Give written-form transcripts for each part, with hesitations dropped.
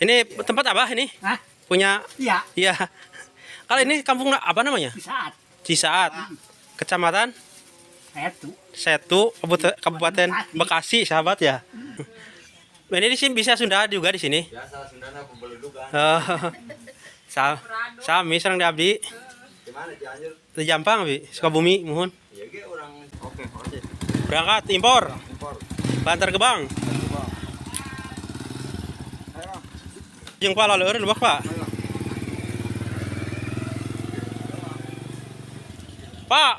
Ini tempat apa ini? Hah? Punya? Iya. Iya. Kalau ini kampung apa namanya? Saat Cisaat. Kecamatan itu Setu, Kabupaten Bekasi, sahabat ya. Ini di sini bisa Sunda juga di sini. Biasa Sundana pembeledugan. Oh, sami serang di abdi. Di mana Cianjur? Di Jampang, Bi. Sukabumi, mohon. Ya ge orang oke, oke. Berangkat impor. Impor. Bantar Gebang. Jeung Pak Laleur lebak, Pak. Pak.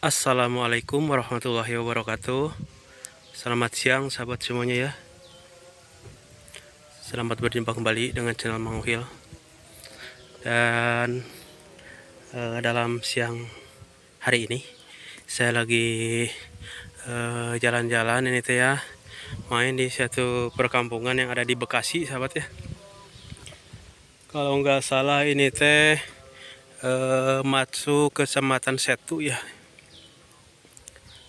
Assalamualaikum warahmatullahi wabarakatuh. Selamat siang sahabat semuanya ya. Selamat berjumpa kembali dengan channel Mang Uhil. Dan dalam siang hari ini saya lagi jalan-jalan ini teh ya, main di satu perkampungan yang ada di Bekasi sahabat ya. Kalau nggak salah ini teh Matsu Kecamatan Setu ya.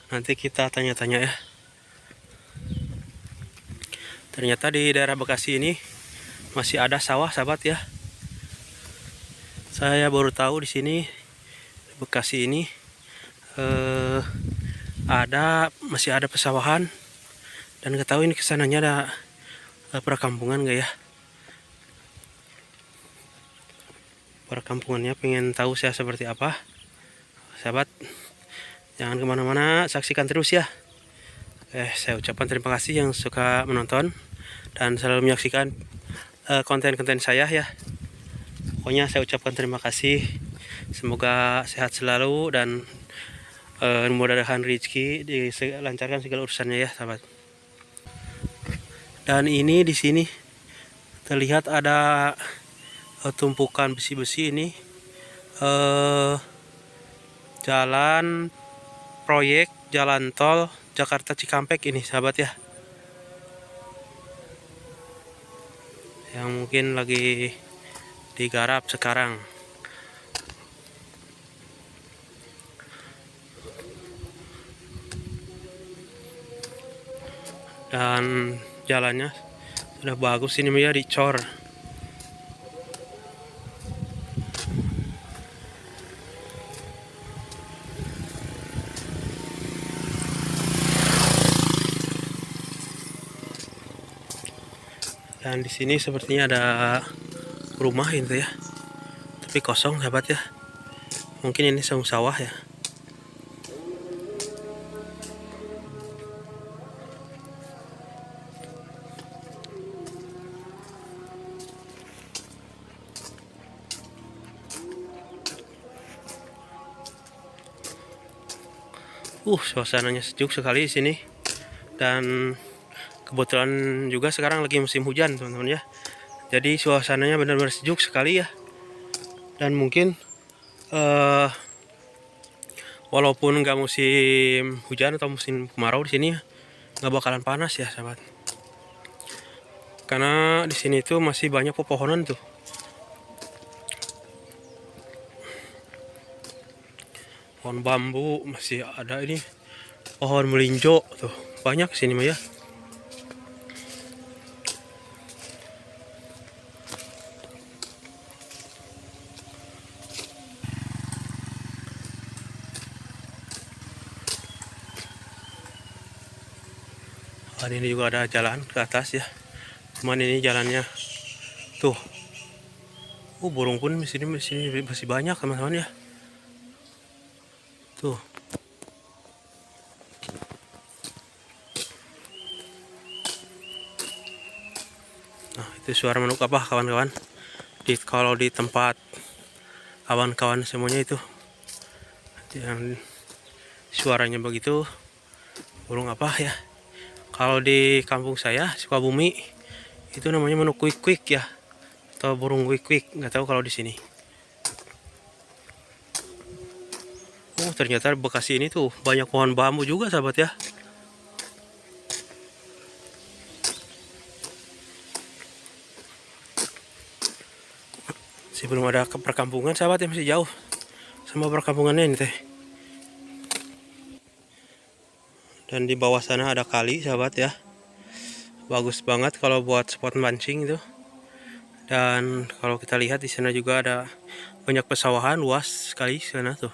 Nanti kita tanya-tanya ya. Ternyata di daerah Bekasi ini masih ada sawah sahabat ya. Saya baru tahu di sini Bekasi ini masih ada pesawahan, dan nggak tahu ini kesananya ada perkampungan nggak ya. Perkampungannya pengen tahu saya seperti apa sahabat. Jangan kemana-mana, saksikan terus ya. Saya ucapkan terima kasih yang suka menonton dan selalu menyaksikan konten-konten saya ya. Pokoknya saya ucapkan terima kasih. Semoga sehat selalu dan mudah-mudahan rezeki dilancarkan segala urusannya ya, sahabat. Dan ini di sini terlihat ada tumpukan besi-besi ini, jalan proyek jalan tol Jakarta Cikampek ini sahabat ya, yang mungkin lagi digarap sekarang. Dan jalannya sudah bagus ini ya, dicor. Dan di sini sepertinya ada rumah itu ya, tapi kosong sahabat ya. Mungkin ini sawah ya. Suasananya sejuk sekali di sini. Dan kebetulan juga sekarang lagi musim hujan teman-teman ya. Jadi suasananya benar-benar sejuk sekali ya. Dan mungkin walaupun nggak musim hujan atau musim kemarau di sini nggak bakalan panas ya sahabat. Karena di sini tuh masih banyak pepohonan tuh. Pohon bambu masih ada, ini pohon melinjo tuh banyak sini mah ya. Ini juga ada jalan ke atas ya. Cuman ini jalannya tuh. Burung pun di sini masih banyak teman-teman ya. Tuh. Nah, itu suara manuk apa kawan-kawan? Kalau di tempat kawan-kawan semuanya itu yang suaranya begitu, burung apa ya? Kalau di kampung saya Sukabumi itu namanya manuk kuik-kuik ya, atau burung kuik-kuik, nggak tahu kalau di sini. Ternyata Bekasi ini tuh banyak pohon bambu juga sahabat ya. Masih belum ada perkampungan sahabat ya, masih jauh. sama perkampungannya ini teh. Dan di bawah sana ada kali sahabat ya. Bagus banget kalau buat spot mancing itu. Dan kalau kita lihat di sana juga ada banyak pesawahan luas sekali sana tuh.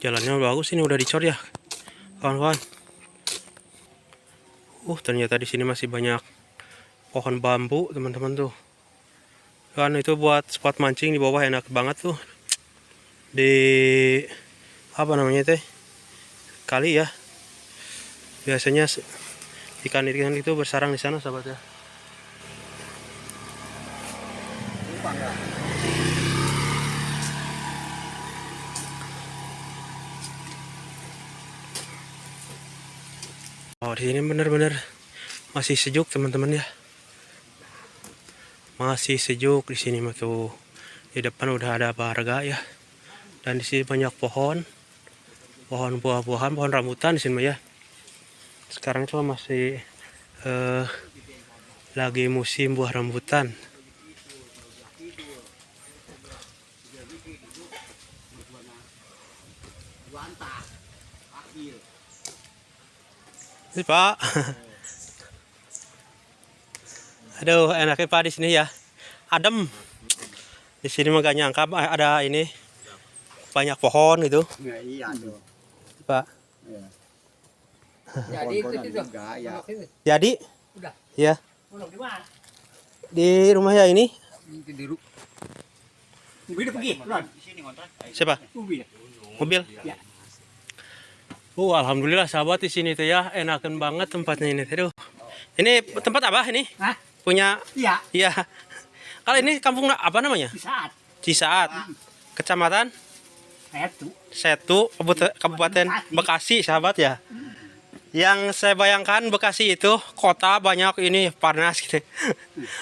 Jalannya bagus, ini udah dicor ya kawan-kawan. Ternyata di sini masih banyak pohon bambu teman-teman tuh. Kan itu buat spot mancing di bawah enak banget tuh. Di apa namanya teh? Kali ya. Biasanya ikan-ikan itu bersarang di sana sahabat ya. Di sini bener-bener masih sejuk teman-teman ya. Masih sejuk di sini mah tuh. Di depan udah ada warga ya. Dan di sini banyak pohon buah-buahan, pohon rambutan di sini mah ya. Sekarang cuma masih lagi musim buah rambutan. Ini Pak. Aduh, enaknya Pak di sini ya. Adem. Di sini mah gak nyangka ada ini banyak pohon gitu. Ya, iya tuh. Pak. Ya. Jadi itu Enggak, ya. Jadi? Udah. Ya. Pondok di mana? Di rumah ya ini. Di rumah. Ubi udah pergi, Ron. Sini ngontrak. Siapa? Ubi. Mobil? Ya. Alhamdulillah sahabat di sini tuh ya, enakan banget tempatnya ini. Aduh. Ini tempat apa ini? Hah? Punya? Iya. Iya. Kalau ini kampung apa namanya? Di saat Cisaat. Kecamatan itu. Setu, Kabupaten Bekasi, sahabat ya. Yang saya bayangkan Bekasi itu kota banyak ini panas gitu.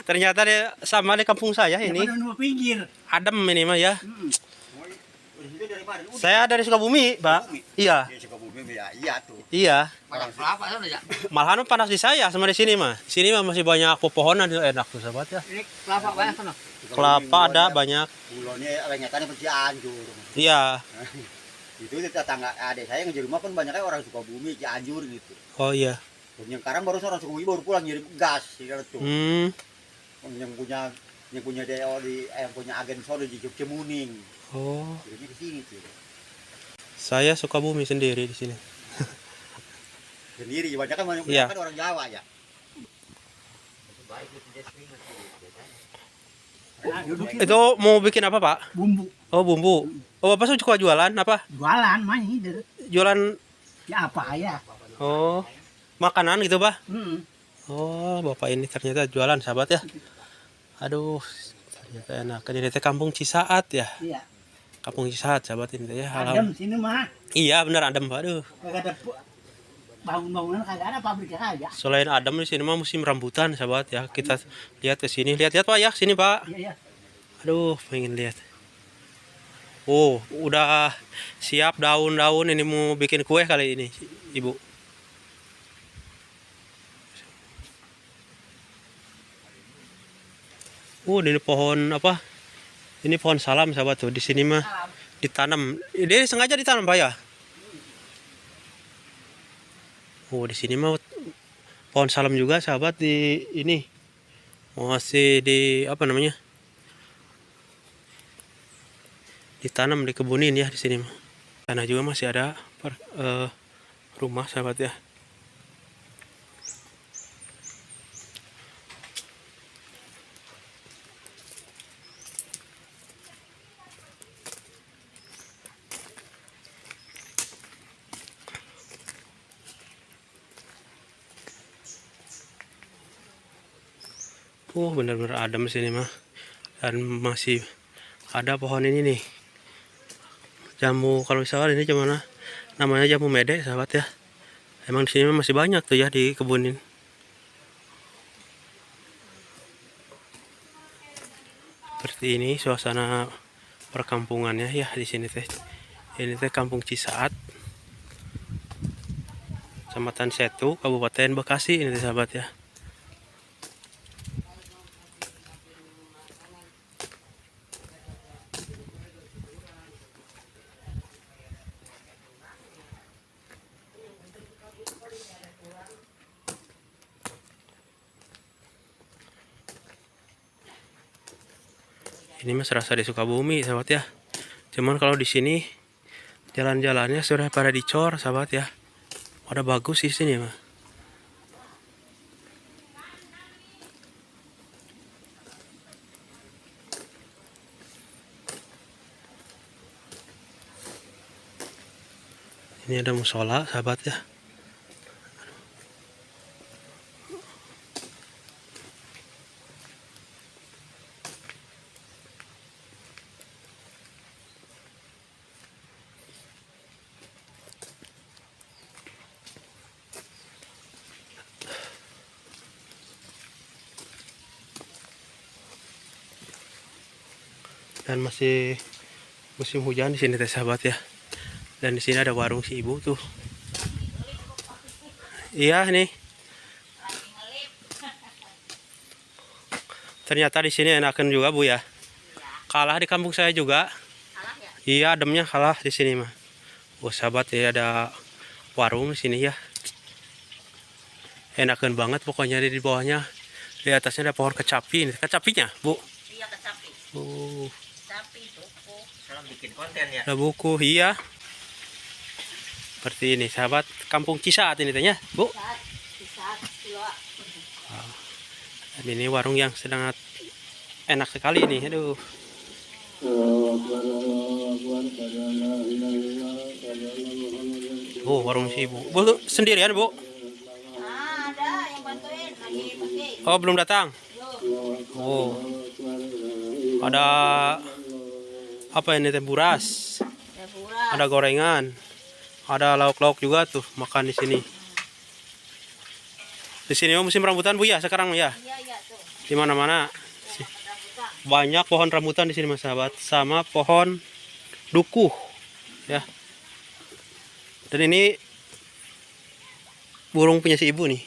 Ternyata sama di kampung saya ini. Di pinggir. Adem ini mah ya. Dari mana? Saya dari Sukabumi, Pak. Iya. Ya, Sukabumi ya, iya tuh. Iya. Banyak kelapa sana ya. Malahan panas di saya sama di sini mah. Di sini mah masih banyak pepohonan enak tuh sahabat ya. Ini kelapa banyak sana. Kelapa ada banyak. Bulonnya rengetannya pasti Cianjur. Iya. Itu tetangga adik saya yang di rumah pun banyaknya orang Sukabumi, Cianjur gitu. Oh iya. Yang sekarang baru orang Sukabumi baru pulang ngirim gas gitu. Yang punya DO yang punya agen sono di Jogja Muning. Oh. Kirimnya ke sini tuh. Saya Sukabumi sendiri di sini. Sendiri banyak kan Iya. orang Jawa ya. Nah, duduk itu. Itu mau bikin apa, Pak? Bumbu. Oh, bumbu. Oh, Bapak suka jualan apa? Jualan mah ini. Jualan Ya apa ya? oh, makanan gitu, Pak? Hmm. Oh, Bapak ini ternyata jualan, sahabat ya. Aduh, ternyata enak. Ini teh kampung Cisaat ya. Iya. Kampung Cisaat, sahabat ini ya. Adem sini mah. Iya, benar adem, Pak. Aduh. Kagak ada bangun-bangunan, kagak ada pabriknya aja. Selain adem di sini mah musim rambutan, sahabat ya. Kita lihat ke sini. Lihat-lihat Pak ya, sini, Pak. Iya, iya. Aduh, pengen lihat. Oh, udah siap daun-daun ini mau bikin kue kali ini, Ibu. Ini pohon apa? Ini pohon salam, sahabat tuh. Di sini mah ditanam. Ini sengaja ditanam, Pak ya? Di sini mah pohon salam juga, sahabat, di ini. Masih di apa namanya? Ditanam, dikebunin ya di sini mah. Sana juga masih ada rumah, sahabat ya. Bener-bener adem sini mah. Dan masih ada pohon ini nih. Jamu, kalau misalnya ini gimana? Namanya jamu mede, sahabat ya. Emang di sini masih banyak tuh ya di kebunin. Seperti ini suasana perkampungannya ya di sini teh. Ini teh Kampung Cisaat, Kecamatan Setu, Kabupaten Bekasi ini teh sahabat ya. Ini mas serasa di Sukabumi sahabat ya. Cuman kalau di sini jalan-jalannya sudah pada dicor sahabat ya. Ada bagus sih sini mah. Ini ada musola sahabat ya. Dan masih musim hujan di sini teh sahabat ya. Dan di sini ada warung si ibu tuh. Iya nih. Ternyata di sini enakan juga Bu ya. Kalah di kampung saya juga. Kalah ya? Iya, ademnya kalah di sini mah. Oh sahabat ya, ada warung di sini ya. Enakan banget pokoknya di bawahnya. Di atasnya ada pohon kecapi. Ini kecapinya, Bu. Iya kecapi. Kecapi buku. Sekarang bikin konten ya. Ada buku, iya. Seperti ini, sahabat. Kampung Cisaat ini tanya, Bu. Saat kilo. Dan ini warung yang sangat enak sekali ini. Aduh. Oh, warung si ibu. Bu sendirian, Bu? Ada yang bantuin lagi pakai. Oh, belum datang. Oh. Ada apa ini teh buras? Ya pura. Ada gorengan. Ada lauk-lauk juga tuh makan di sini. Di sini musim rambutan Bu ya sekarang ya. Iya iya tuh. Di mana-mana Rambutan. banyak pohon rambutan di sini Mas sahabat, sama pohon dukuh ya. Dan ini burung punya si ibu nih.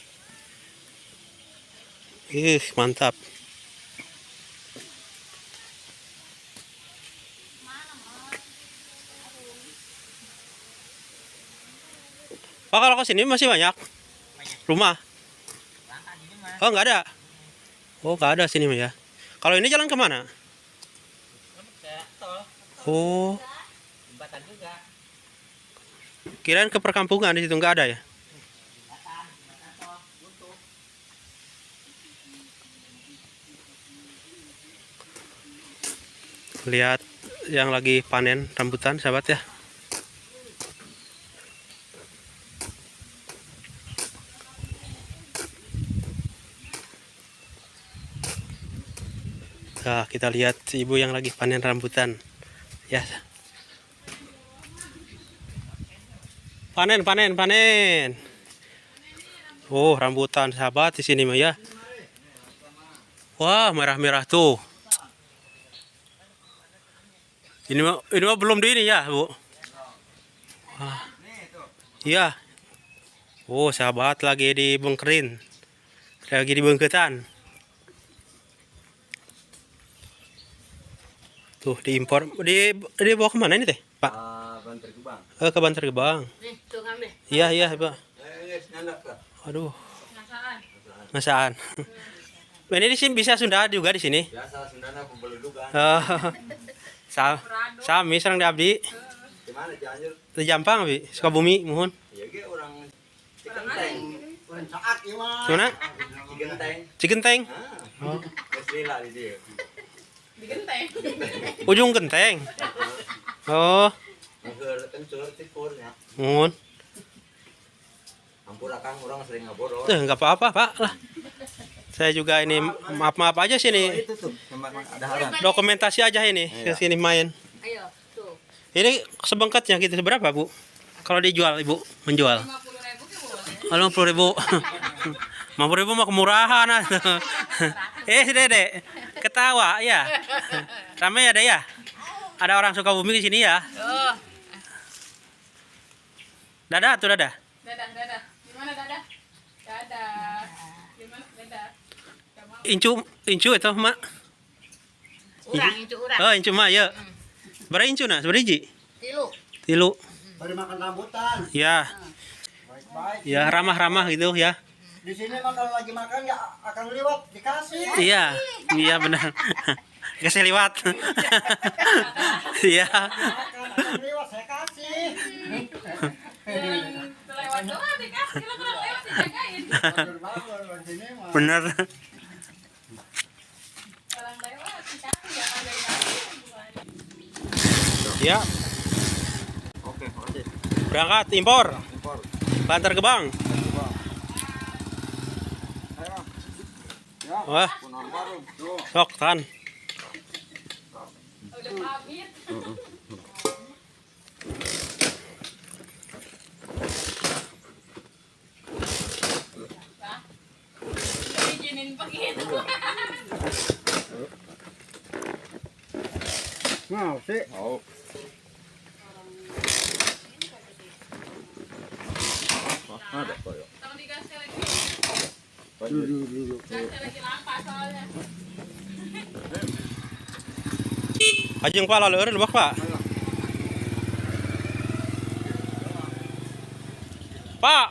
Mantap. Pak, kalau ke sini masih banyak rumah? Oh, nggak ada. Oh, nggak ada sini mah ya. Kalau ini jalan kemana? Oh, Jembatan juga. kirain ke perkampungan, di situ nggak ada ya? Lihat yang lagi panen rambutan sahabat ya. Nah, kita lihat si ibu yang lagi panen rambutan. Ya. Panen, panen, panen. Oh, rambutan sahabat di sini mah ya. Wah, merah-merah tuh. Ini mah belum di ini ya, Bu. Wah. Iya. Oh, sahabat lagi dibengkerin. Lagi dibengketan. Tuh diimpor, dibawa kemana ini teh, Pak? Bantar Gebang. Ke Bantar Gebang. Nih tuh ngambil. Iya iya Pak. Nyandak lah. Aduh, Penasaran. masaan. Ini di sini bisa Sunda juga di sini. Biasa Sundana pembeledugan. Sami serang di abdi. Di mana Cianjur? Di Jampang abi, Sukabumi mohon. Ya ge orang Cigenteng. Orang Saat ieu mah. Mana? Cigenteng. Cigenteng. Oh. Geus lila di dieu. Digenteng. Ujung Genteng. Oh, Ngeur kencur tipurnya. mohon. Ampun akang orang sering ngabodoh. Nggak apa-apa Pak lah. Saya juga ini maaf-maaf aja sini. Itu tuh, ada halan. Dokumentasi aja ini ke sini main. Ayo tuh. Ini sebengkatnya gitu seberapa Bu? Kalau dijual Ibu menjual? 50.000 ke boleh. Halo 50.000. 50.000 mah kemurahan. Dede, ketawa ya. Ramai ada ya? Ada orang Sukabumi di sini ya? Oh. Dadah tuh dadah. Dadah, dadah. Gimana dadah? Dadah. Gimana dadah? Gak mau. Incu itu mak. Urang itu urang. Oh incu mak ya. Berapa incu nak? Seberiji? Tilu. Tilu. Baru makan rambutan. Ya. Baik-baik. Ya ramah-ramah gitu ya. Di sini mah kalau lagi makan ya akan lewat dikasih. Iya. Iya benar. Kasih liwat. Iya. Akan lewat saya kasih. Yang lewat doang dikasih, lo kurang lewat dijagain. Bagus di sini mah. Bener. Orang lewat dikasih, ya ada yang kasih. Ya. Oke, makasih. Berangkat impor. Impor. Bantar Gebang. Ayo. Ya. Wah, Punan baru. Tuh. sok tahan. Udah pamit. Pak, izinin begitu. Mau sih. Oh. Ada kok ya. Tolong digasih lagi. Dulu. Gasnya lagi lampas soalnya. Ajeng Pak lalu eureun Pak. Pak.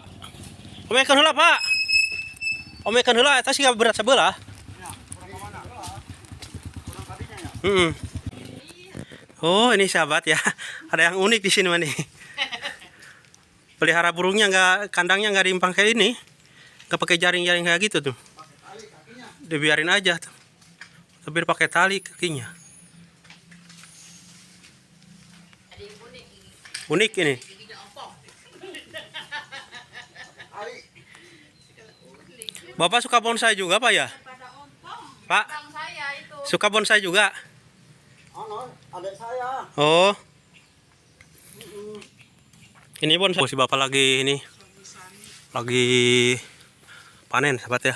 Omekan heula Pak. Omekan heula eta siga berat sabelah. Oh, ini sahabat ya. Ada yang unik di sini mah nih. Pelihara burungnya kandangnya nggak diimpang kayak ini. Nggak pakai jaring-jaring kayak gitu tuh. Dibiarin aja tuh. Tapi pakai tali kakinya. Unik ini. Bapak suka bonsai juga Pak ya? Pak, Bang saya itu. suka bonsai juga? Ano, adik saya. Oh. Ini bonsai. Si Bapak lagi ini. Lagi panen sahabat ya.